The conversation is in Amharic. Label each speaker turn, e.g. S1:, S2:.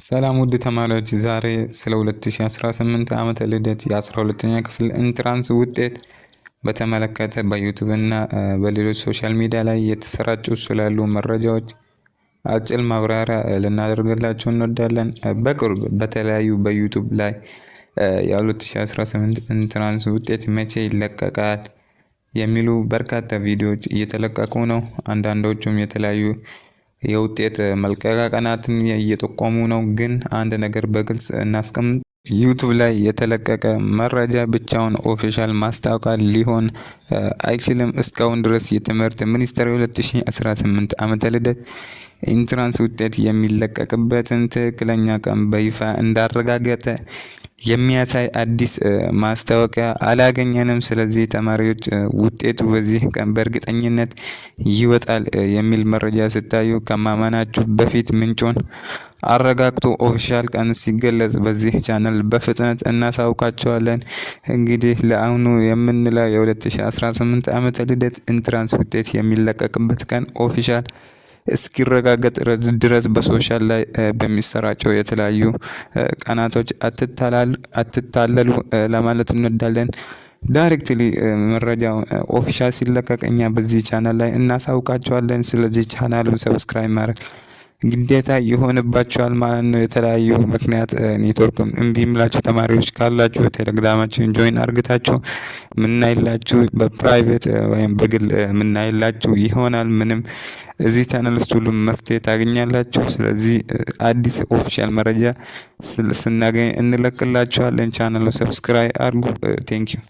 S1: ሰላም ውድ ተማሪዎች፣ ዛሬ ስለ 2018 ዓመተ ልደት የ12ኛ ክፍል ኢንትራንስ ውጤት በተመለከተ በዩቲዩብ እና በሌሎች ሶሻል ሚዲያ ላይ የተሰራጩ ስላሉ መረጃዎች አጭር ማብራሪያ ልናደርግላችሁ እንወዳለን። በቅርቡ በተለያዩ በዩቲዩብ ላይ የ2018 ኢንትራንስ ውጤት መቼ ይለቀቃል የሚሉ በርካታ ቪዲዮዎች እየተለቀቁ ነው። አንዳንዶቹም የተለያዩ የውጤት መልቀቂያ ቀናትን እየጠቆሙ ነው። ግን አንድ ነገር በግልጽ እናስቀምጥ፣ ዩቲዩብ ላይ የተለቀቀ መረጃ ብቻውን ኦፊሻል ማስታወቂያ ሊሆን አይችልም። እስካሁን ድረስ የትምህርት ሚኒስቴር 2018 ዓመተ ልደት ኢንትራንስ ውጤት የሚለቀቅበትን ትክክለኛ ቀን በይፋ እንዳረጋገጠ የሚያሳይ አዲስ ማስታወቂያ አላገኘንም። ስለዚህ ተማሪዎች ውጤቱ በዚህ ቀን በእርግጠኝነት ይወጣል የሚል መረጃ ስታዩ ከማመናችሁ በፊት ምንጩን አረጋግጡ። ኦፊሻል ቀን ሲገለጽ በዚህ ቻናል በፍጥነት እናሳውቃቸዋለን። እንግዲህ ለአሁኑ የምንለው የ2018 ዓመተ ልደት ኢንትራንስ ውጤት የሚለቀቅበት ቀን ኦፊሻል እስኪረጋገጥ ድረስ በሶሻል ላይ በሚሰራጨው የተለያዩ ቀናቶች አትታለሉ ለማለት እንወዳለን። ዳይሬክትሊ መረጃው ኦፊሻል ሲለቀቅ እኛ በዚህ ቻናል ላይ እናሳውቃቸዋለን። ስለዚህ ቻናሉን ሰብስክራይብ ማድረግ ግዴታ ይሆንባቸዋል ማለት ነው። የተለያዩ ምክንያት ኔትወርክም እምቢ የሚላችሁ ተማሪዎች ካላችሁ ቴሌግራማችን ጆይን አርግታችሁ ምናይላችሁ በፕራይቬት ወይም በግል ምናይላችሁ ይሆናል። ምንም እዚህ ቻናል ውስጥ ሁሉም መፍትሄ ታገኛላችሁ። ስለዚህ አዲስ ኦፊሻል መረጃ ስናገኝ እንለቅላችኋለን። ቻናሉ ሰብስክራይብ አድርጉ። ቴንኪዩ